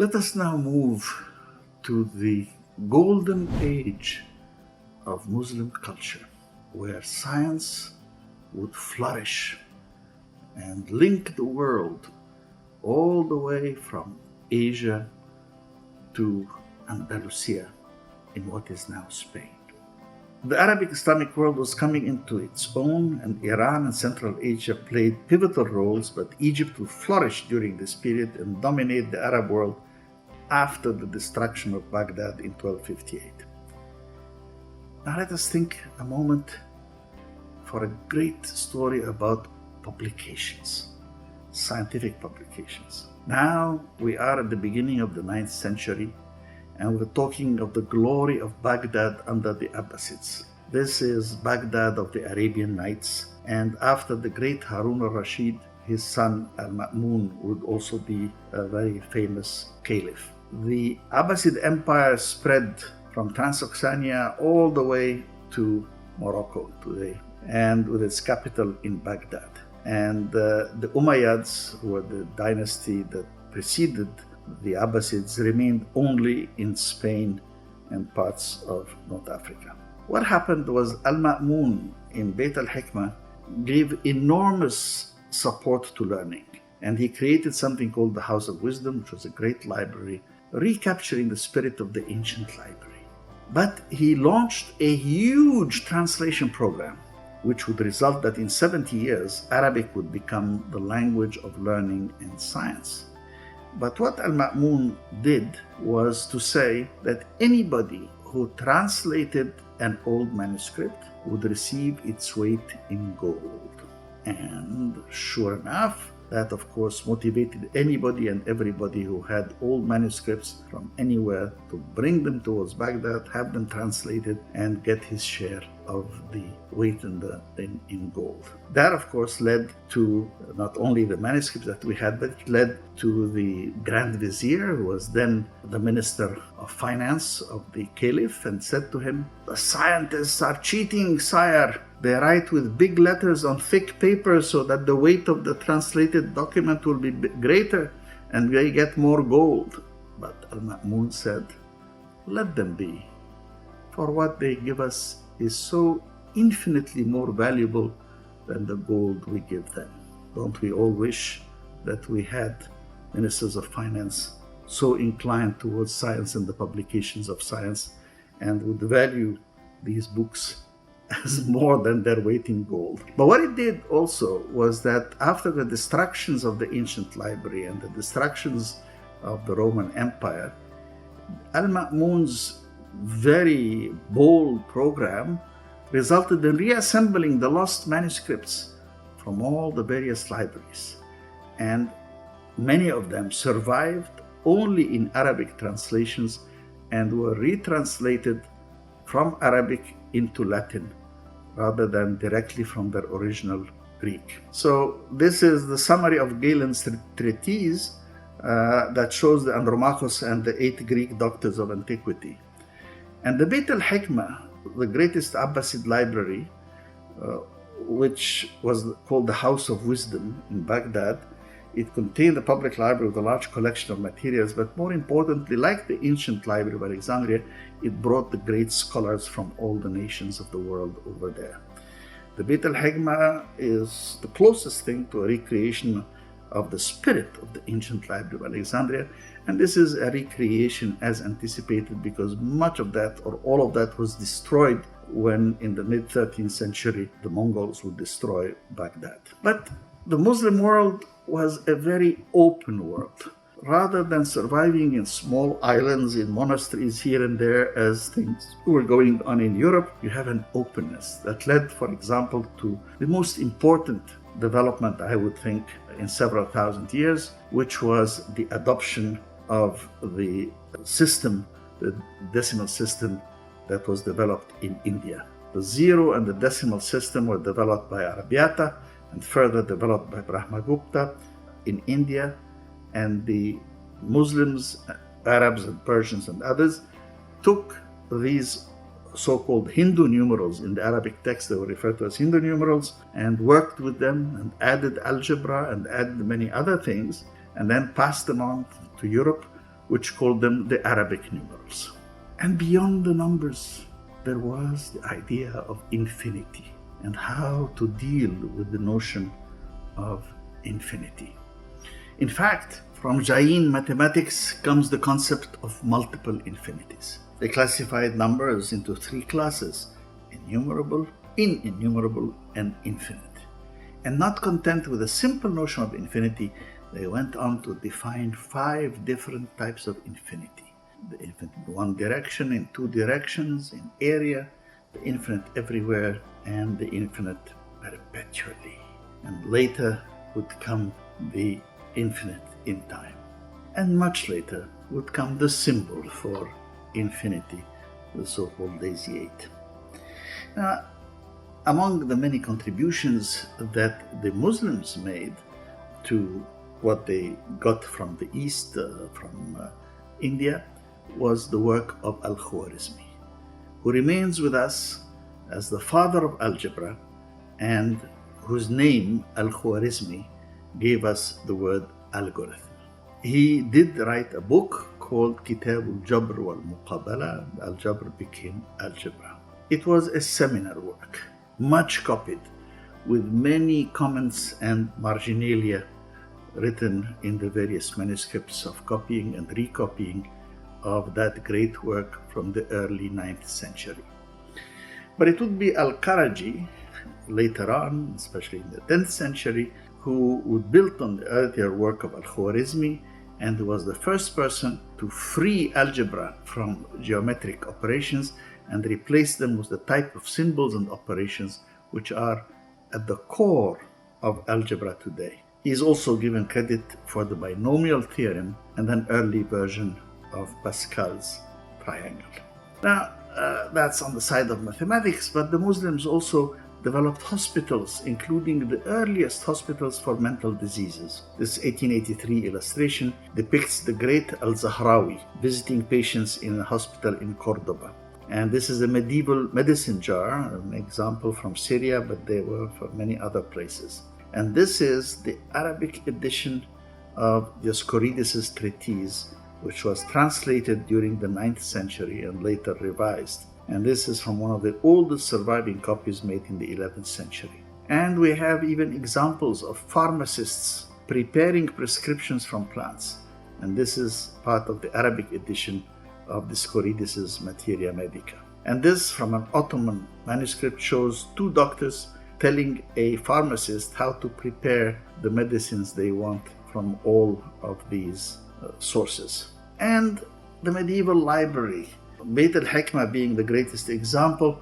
Let us now move to the golden age of Muslim culture, where science would flourish and link the world all the way from Asia to Andalusia in what is now Spain. The Arabic Islamic world was coming into its own, and Iran and Central Asia played pivotal roles, but Egypt would flourish during this period and dominate the Arab world after the destruction of Baghdad in 1258. Now let us think a moment for a great story about publications, scientific publications. Now we are at the beginning of the 9th century, and we're talking of the glory of Baghdad under the Abbasids. This is Baghdad of the Arabian Nights, and after the great Harun al-Rashid, his son Al-Ma'mun would also be a very famous caliph. The Abbasid Empire spread from Transoxania all the way to Morocco today, and with its capital in Baghdad. And the Umayyads, who were the dynasty that preceded the Abbasids, remained only in Spain and parts of North Africa. What happened was Al-Ma'mun in Bayt al-Hikmah gave enormous support to learning, and he created something called the House of Wisdom, which was a great library, recapturing the spirit of the ancient library. But he launched a huge translation program, which would result that in 70 years, Arabic would become the language of learning and science. But what Al-Ma'mun did was to say that anybody who translated an old manuscript would receive its weight in gold. And sure enough, that of course motivated anybody and everybody who had old manuscripts from anywhere to bring them towards Baghdad, have them translated, and get his share of the weight in gold. That of course led to not only the manuscripts that we had, but it led to the Grand Vizier, who was then the Minister of Finance of the Caliph, and said to him, "The scientists are cheating, sire. They write with big letters on thick paper so that the weight of the translated document will be greater and they get more gold." But Al-Ma'mun said, "Let them be, for what they give us is so infinitely more valuable than the gold we give them." Don't we all wish that we had ministers of finance so inclined towards science and the publications of science, and would value these books as more than their weight in gold? But what it did also was that after the destructions of the ancient library and the destructions of the Roman Empire, Al-Ma'mun's very bold program resulted in reassembling the lost manuscripts from all the various libraries. And many of them survived only in Arabic translations and were retranslated from Arabic into Latin rather than directly from their original Greek. So this is the summary of Galen's treatise that shows the Andromachos and the 8 Greek doctors of antiquity. And the Bayt al-Hikmah, the greatest Abbasid library, which was called the House of Wisdom in Baghdad, it contained a public library with a large collection of materials, but more importantly, like the ancient library of Alexandria, it brought the great scholars from all the nations of the world over there. The Bayt al-Hikmah is the closest thing to a recreation of the spirit of the ancient library of Alexandria, and this is a recreation as anticipated, because much of that, or all of that, was destroyed when in the mid-13th century the Mongols would destroy Baghdad. But the Muslim world was a very open world. Rather than surviving in small islands, in monasteries here and there as things were going on in Europe, you have an openness that led, for example, to the most important development, I would think, in several thousand years, which was the adoption of the system, the decimal system that was developed in India. The zero and the decimal system were developed by Arabiata and further developed by Brahmagupta in India, and the Muslims, Arabs and Persians and others, took these so-called Hindu numerals. In the Arabic text they were referred to as Hindu numerals, and worked with them and added algebra and added many other things, and then passed them on to Europe, which called them the Arabic numerals. And beyond the numbers, there was the idea of infinity and how to deal with the notion of infinity. In fact, from Jain mathematics comes the concept of multiple infinities. They classified numbers into three classes: innumerable, ininnumerable, and infinite. And not content with a simple notion of infinity, they went on to define 5 different types of infinity. The infinite in one direction, in 2 directions, in area, the infinite everywhere, and the infinite perpetually. And later would come the infinite in time. And much later would come the symbol for infinity, the so-called daisy 8. Now, among the many contributions that the Muslims made to what they got from the East, from India, was the work of Al-Khwarizmi, who remains with us as the father of algebra and whose name, Al-Khwarizmi, gave us the word algorithm. He did write a book called Kitab al-Jabr wal-Muqabala, and Al-Jabr became algebra. It was a seminal work, much copied, with many comments and marginalia written in the various manuscripts of copying and recopying of that great work from the early 9th century. But it would be Al-Karaji later on, especially in the 10th century, who would build on the earlier work of Al-Khwarizmi, and who was the first person to free algebra from geometric operations and replace them with the type of symbols and operations which are at the core of algebra today. He is also given credit for the binomial theorem and an early version of Pascal's triangle. Now, that's on the side of mathematics, but the Muslims also developed hospitals, including the earliest hospitals for mental diseases. This 1883 illustration depicts the great Al-Zahrawi visiting patients in a hospital in Cordoba. And this is a medieval medicine jar, an example from Syria, but they were from many other places. And this is the Arabic edition of Dioscorides' treatise, which was translated during the 9th century and later revised. And this is from one of the oldest surviving copies made in the 11th century. And we have even examples of pharmacists preparing prescriptions from plants. And this is part of the Arabic edition of Dioscorides' Materia Medica. And this, from an Ottoman manuscript, shows 2 doctors telling a pharmacist how to prepare the medicines they want from all of these sources. And the medieval library, Beit al-Hikmah being the greatest example,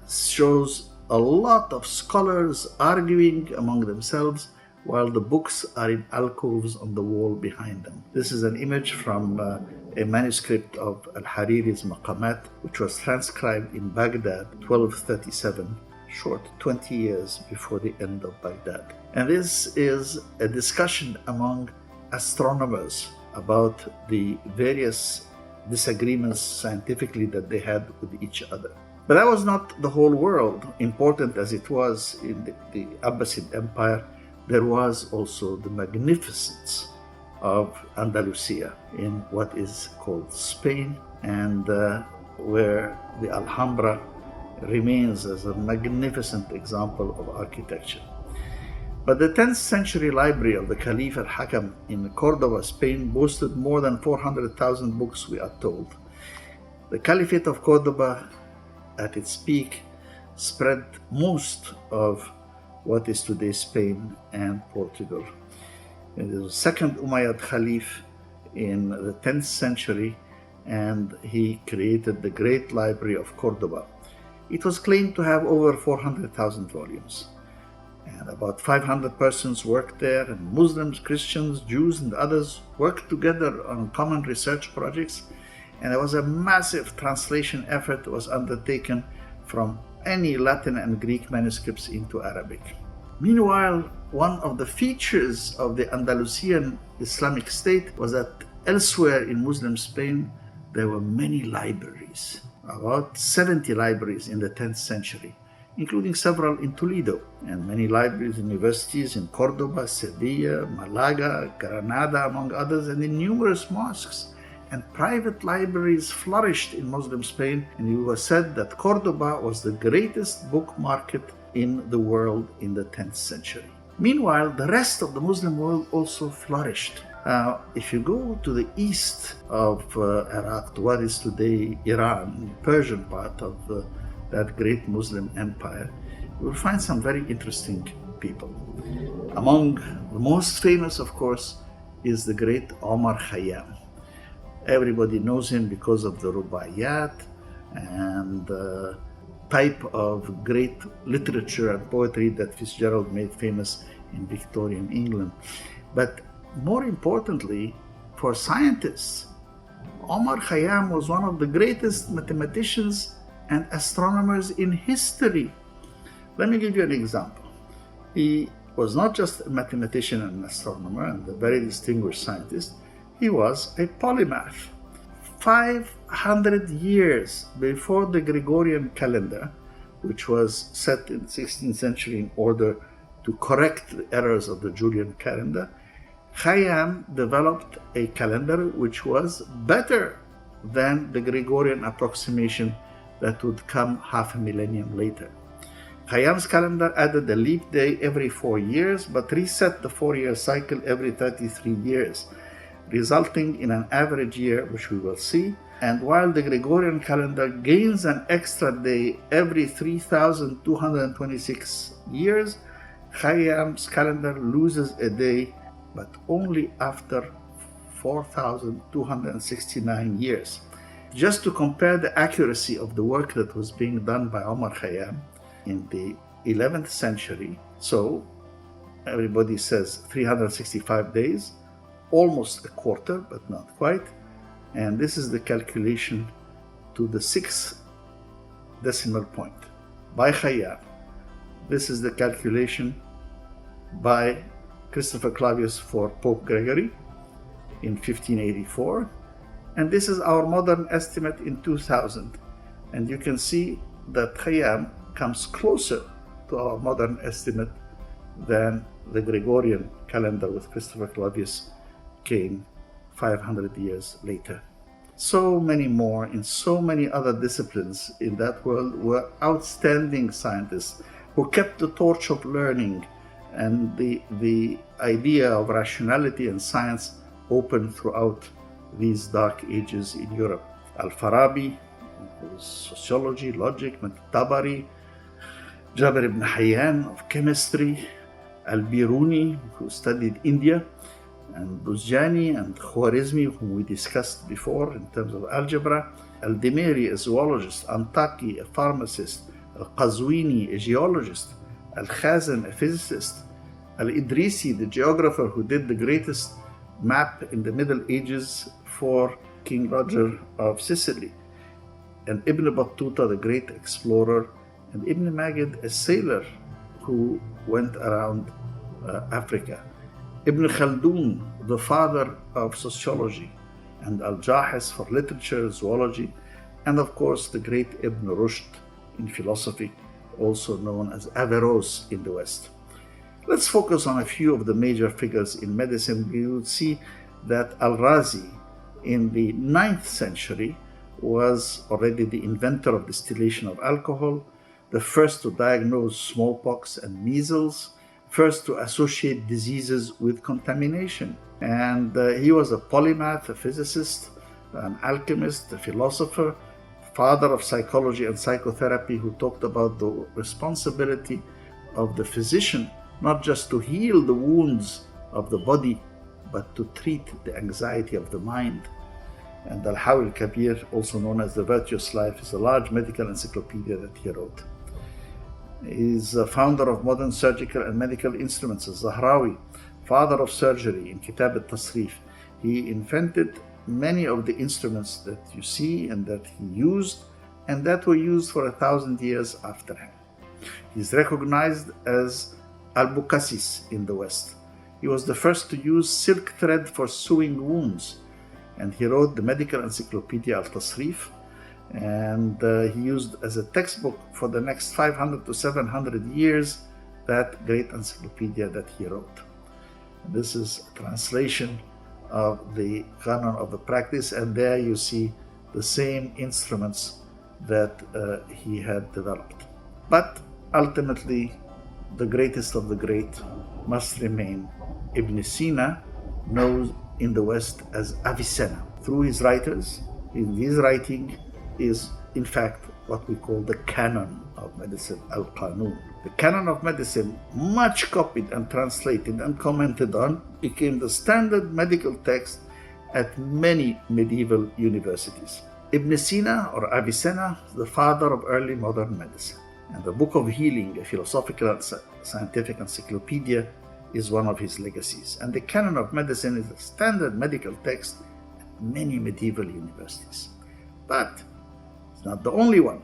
shows a lot of scholars arguing among themselves while the books are in alcoves on the wall behind them. This is an image from a manuscript of Al-Hariri's Maqamat, which was transcribed in Baghdad 1237, short 20 years before the end of Baghdad. And this is a discussion among astronomers about the various disagreements scientifically that they had with each other. But that was not the whole world, important as it was in the Abbasid Empire. There was also the magnificence of Andalusia in what is called Spain, and where the Alhambra remains as a magnificent example of architecture. But the 10th century library of the Caliph al-Hakam in Cordoba, Spain, boasted more than 400,000 books, we are told. The Caliphate of Cordoba, at its peak, spread most of what is today Spain and Portugal. It is the second Umayyad Caliph in the 10th century, and he created the great library of Cordoba. It was claimed to have over 400,000 volumes. And about 500 persons worked there, and Muslims, Christians, Jews, and others worked together on common research projects. And there was a massive translation effort that was undertaken from any Latin and Greek manuscripts into Arabic. Meanwhile, one of the features of the Andalusian Islamic State was that elsewhere in Muslim Spain, there were many libraries, about 70 libraries in the 10th century, including several in Toledo, and many libraries and universities in Cordoba, Sevilla, Malaga, Granada, among others, and in numerous mosques and private libraries flourished in Muslim Spain, and it was said that Cordoba was the greatest book market in the world in the 10th century. Meanwhile, the rest of the Muslim world also flourished. If you go to the east of Iraq, to what is today Iran, the Persian part of that great Muslim empire, you will find some very interesting people. Among the most famous, of course, is the great Omar Khayyam. Everybody knows him because of the rubaiyat and the type of great literature and poetry that Fitzgerald made famous in Victorian England. But more importantly, for scientists, Omar Khayyam was one of the greatest mathematicians and astronomers in history. Let me give you an example. He was not just a mathematician and an astronomer and a very distinguished scientist, he was a polymath. 500 years before the Gregorian calendar, which was set in the 16th century in order to correct the errors of the Julian calendar, Khayyam developed a calendar which was better than the Gregorian approximation that would come half a millennium later. Khayyam's calendar added a leap day every 4 years, but reset the 4-year cycle every 33 years, resulting in an average year, which we will see. And while the Gregorian calendar gains an extra day every 3,226 years, Khayyam's calendar loses a day, but only after 4,269 years. Just to compare the accuracy of the work that was being done by Omar Khayyam in the 11th century, so everybody says 365 days, almost a quarter, but not quite. And this is the calculation to the 6th decimal point by Khayyam. This is the calculation by Christopher Clavius for Pope Gregory in 1584. And this is our modern estimate in 2000. And you can see that Khayyam comes closer to our modern estimate than the Gregorian calendar with Christopher Clavius came 500 years later. So many more in so many other disciplines in that world were outstanding scientists who kept the torch of learning and the idea of rationality and science open throughout these dark ages in Europe. Al-Farabi, sociology, logic, Tabari, Jabir ibn Hayyan of chemistry, Al-Biruni, who studied India, and Buzjani and Khwarizmi, whom we discussed before in terms of algebra, Al-Dimiri, a zoologist, Antaki, a pharmacist, Al-Qazwini, a geologist, Al-Khazan, a physicist, Al-Idrisi, the geographer who did the greatest map in the Middle Ages for King Roger of Sicily, and Ibn Battuta, the great explorer, and Ibn Magid, a sailor who went around Africa, Ibn Khaldun, the father of sociology, and Al-Jahiz for literature, zoology, and of course the great Ibn Rushd in philosophy, also known as Averroes in the West. Let's focus on a few of the major figures in medicine. We will see that Al-Razi in the 9th century was already the inventor of distillation of alcohol, the first to diagnose smallpox and measles, first to associate diseases with contamination. And he was a polymath, a physicist, an alchemist, a philosopher, father of psychology and psychotherapy, who talked about the responsibility of the physician not just to heal the wounds of the body, but to treat the anxiety of the mind. And Al-Hawi al-Kabir, also known as The Virtuous Life, is a large medical encyclopedia that he wrote. He is a founder of modern surgical and medical instruments, Al-Zahrawi, father of surgery in Kitab al-Tasrif. He invented many of the instruments that you see and that he used, and that were used for 1,000 years after him. He is recognized as Al-Bukassis in the West. He was the first to use silk thread for sewing wounds, and he wrote the medical encyclopedia Al-Tasrif, and he used as a textbook for the next 500 to 700 years that great encyclopedia that he wrote. This is a translation of the canon of the practice, and there you see the same instruments that he had developed. But ultimately, the greatest of the great must remain Ibn Sina, known in the West as Avicenna. Through his writers, in his writing is in fact what we call the canon of medicine, Al-Qanun. The canon of medicine, much copied and translated and commented on, became the standard medical text at many medieval universities. Ibn Sina, or Avicenna, the father of early modern medicine. And the Book of Healing, a philosophical and scientific encyclopedia, is one of his legacies. And the canon of medicine is a standard medical text at many medieval universities. But it's not the only one.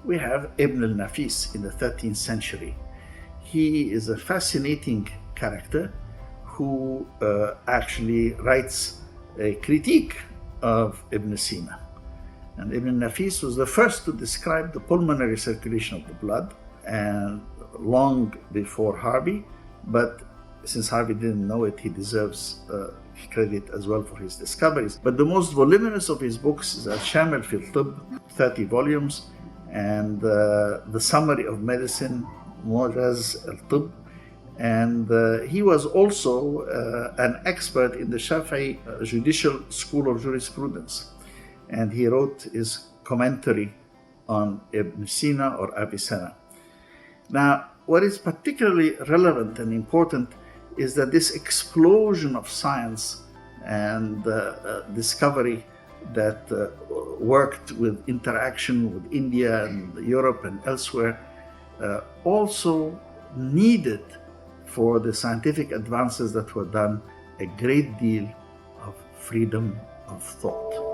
We have Ibn al-Nafis in the 13th century. He is a fascinating character who actually writes a critique of Ibn Sina. And Ibn Nafis was the first to describe the pulmonary circulation of the blood, and long before Harvey, but since Harvey didn't know it, he deserves credit as well for his discoveries. But the most voluminous of his books is Al-Shamil fi al-Tibb, 30 volumes, and the Summary of Medicine, Mu'jaz al-Tibb. And he was also an expert in the Shafi'i judicial school of jurisprudence. And he wrote his commentary on Ibn Sina or Avicenna. Now, what is particularly relevant and important is that this explosion of science and discovery that worked with interaction with India and Europe and elsewhere also needed, for the scientific advances that were done, a great deal of freedom of thought.